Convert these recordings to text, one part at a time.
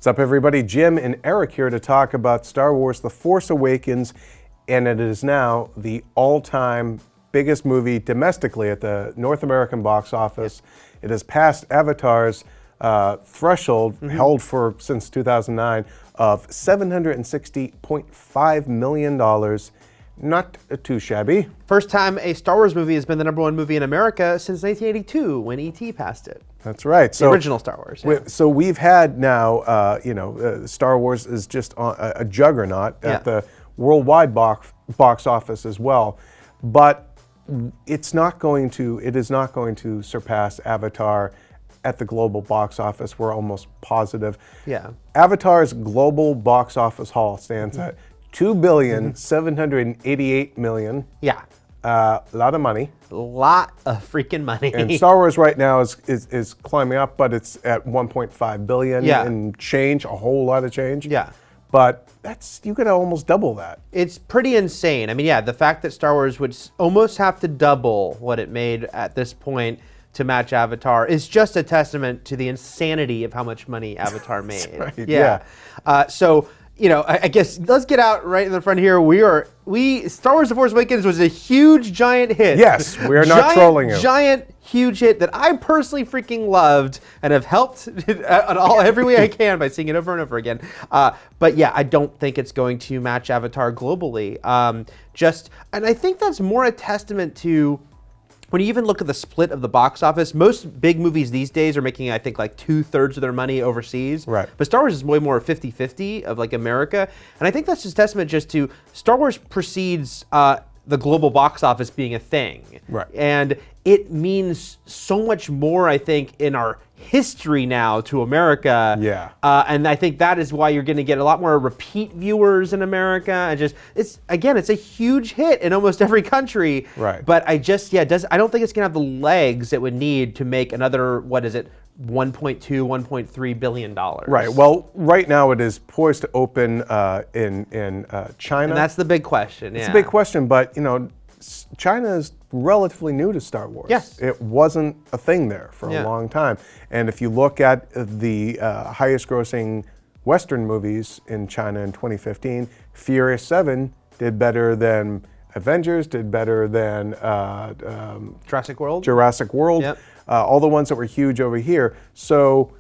What's up, everybody? Jim and Eric here to talk about Star Wars The Force Awakens, and it is now the all-time biggest movie domestically at the North American box office. It has passed Avatar's threshold, held for since 2009, of $760.5 million. Not too shabby. First time a Star Wars movie has been the #1 movie in America since 1982 when E.T. passed it. That's right. The original Star Wars. Yeah. So we've had now, Star Wars is just a juggernaut at the worldwide box office as well, but it is not going to surpass Avatar at the global box office. We're almost positive. Yeah. Avatar's global box office haul stands at $2,788,000,000. Yeah. A lot of money. A lot of freaking money. And Star Wars right now is climbing up, but it's at $1.5 billion and change, a whole lot of change. Yeah. But you could almost double that. It's pretty insane. I mean, yeah, the fact that Star Wars would almost have to double what it made at this point to match Avatar is just a testament to the insanity of how much money Avatar made. That's right. Yeah. So, I guess let's get out right in the front here. Star Wars The Force Awakens was a huge, giant hit. Yes, we are not trolling you. Giant, huge hit that I personally freaking loved and have helped every way I can by seeing it over and over again. But yeah, I don't think it's going to match Avatar globally. And I think that's more a testament to, when you even look at the split of the box office, most big movies these days are making, I think, like 2/3 of their money overseas. Right. But Star Wars is way more 50-50 of like America. And I think that's just testament just to Star Wars precedes the global box office being a thing. Right. And it means so much more, I think, in our history now to America. Yeah. And I think that is why you're going to get a lot more repeat viewers in America. And it's a huge hit in almost every country. Right. But I don't think it's going to have the legs it would need to make another, $1.3 billion. Right. Well, right now it is poised to open in China. And that's the big question. It's a big question, but China is relatively new to Star Wars. Yes. It wasn't a thing there for a long time. And if you look at the highest grossing Western movies in China in 2015, Furious 7 did better than Avengers, did better than Jurassic World. Yep. All the ones that were huge over here. So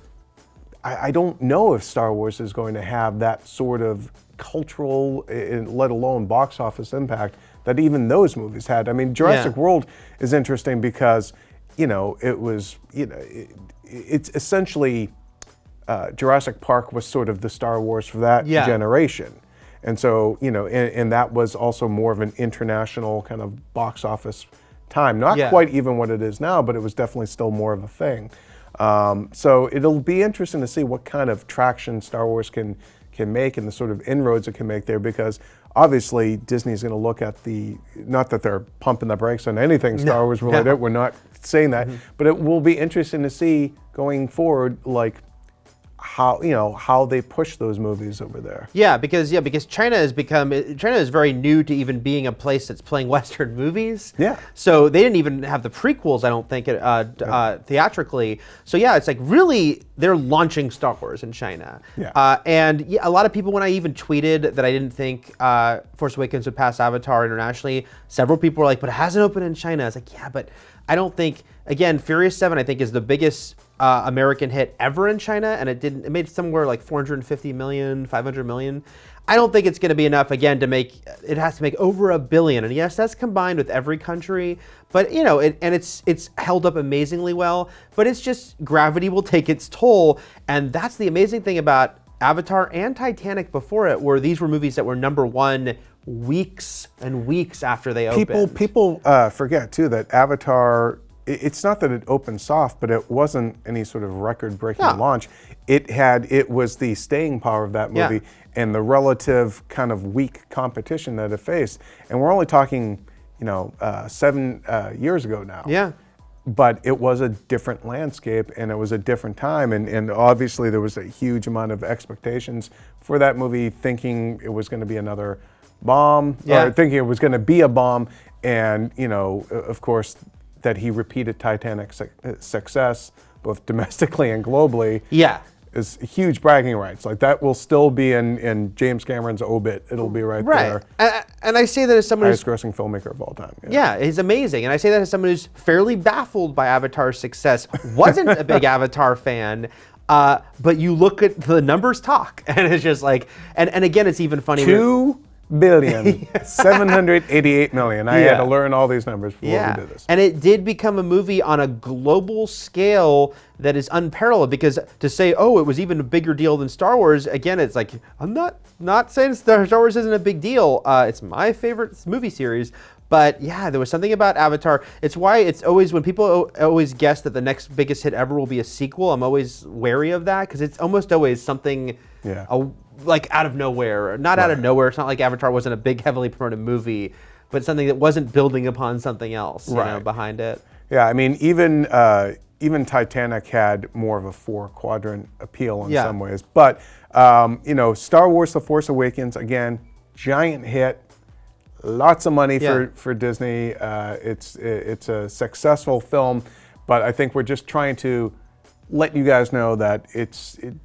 I don't know if Star Wars is going to have that sort of cultural, let alone box office impact that even those movies had. I mean, Jurassic World is interesting because, it's essentially Jurassic Park was sort of the Star Wars for that generation. And so, and that was also more of an international kind of box office time. Not quite even what it is now, but it was definitely still more of a thing. So it'll be interesting to see what kind of traction Star Wars can make and the sort of inroads it can make there, because obviously Disney's going to look at not that they're pumping the brakes on anything Star Wars related, we're not saying that, but it will be interesting to see going forward, like how they push those movies over there. Because China is very new to even being a place that's playing Western movies. Yeah. So they didn't even have the prequels, I don't think, theatrically. So it's like really they're launching Star Wars in China. Yeah. And a lot of people, when I even tweeted that I didn't think Force Awakens would pass Avatar internationally, several people were like, but it hasn't opened in China. I was like, yeah, but I don't think, again, Furious 7 I think is the biggest American hit ever in China, and it made somewhere like 450 million, 500 million. I don't think it's going to be enough, again, it has to make over $1 billion. And yes, that's combined with every country, but it's held up amazingly well, but it's just gravity will take its toll. And that's the amazing thing about Avatar and Titanic before it, where these were movies that were #1 weeks and weeks after they opened. People forget too that Avatar, it's not that it opened soft, but it wasn't any sort of record-breaking launch. It was the staying power of that movie and the relative kind of weak competition that it faced. And we're only talking, 7 years ago now. Yeah. But it was a different landscape and it was a different time. And obviously there was a huge amount of expectations for that movie, thinking it was going to be another bomb, or thinking it was going to be a bomb. And, of course, that he repeated Titanic's success, both domestically and globally. Yeah. is huge bragging rights. Like that will still be in James Cameron's obit. It'll be right there. And I say that as someone highest grossing filmmaker of all time. Yeah, he's amazing. And I say that as someone who's fairly baffled by Avatar's success. Wasn't a big Avatar fan. But you look at the numbers talk, and it's just like, and again, it's even funny. 2,788,000,000. I had to learn all these numbers before we did this. And it did become a movie on a global scale that is unparalleled, because to say, oh, it was even a bigger deal than Star Wars, again, it's like, I'm not saying Star Wars isn't a big deal. It's my favorite movie series. But yeah, there was something about Avatar. It's why it's always, when people always guess that the next biggest hit ever will be a sequel, I'm always wary of that, because it's almost always something like out of nowhere. Not out of nowhere. It's not like Avatar wasn't a big, heavily promoted movie, but something that wasn't building upon something else you know, behind it. Yeah, I mean, even Titanic had more of a 4-quadrant appeal in some ways. But, you know, Star Wars The Force Awakens, again, giant hit. Lots of money for Disney. It's a successful film, but I think we're just trying to let you guys know that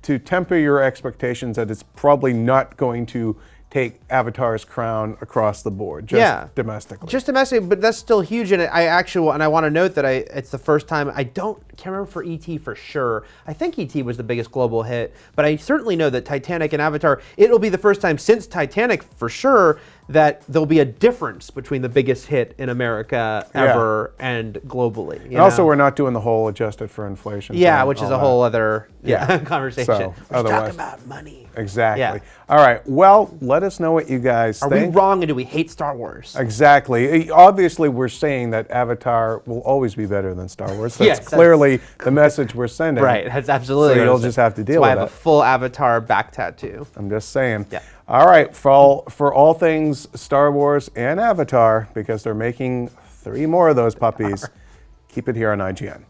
to temper your expectations that it's probably not going to take Avatar's crown across the board, just domestically. Just domestically, but that's still huge. And I want to note that it's the first time, can't remember for E.T. for sure. I think E.T. was the biggest global hit, but I certainly know that Titanic and Avatar, it'll be the first time since Titanic for sure that there'll be a difference between the biggest hit in America ever and globally. And also, we're not doing the whole adjusted for inflation. Yeah, which is a whole other conversation. So, we're talking about money. Exactly. Yeah. All right. Well, let us know what you guys think. Are we wrong, and do we hate Star Wars? Exactly. Obviously, we're saying that Avatar will always be better than Star Wars. That's clearly the message we're sending. Right. That's absolutely. So you'll just have to deal with it. I have a full Avatar back tattoo. I'm just saying. Yeah. All right. For all things Star Wars and Avatar, because they're making 3 more of those puppies, keep it here on IGN.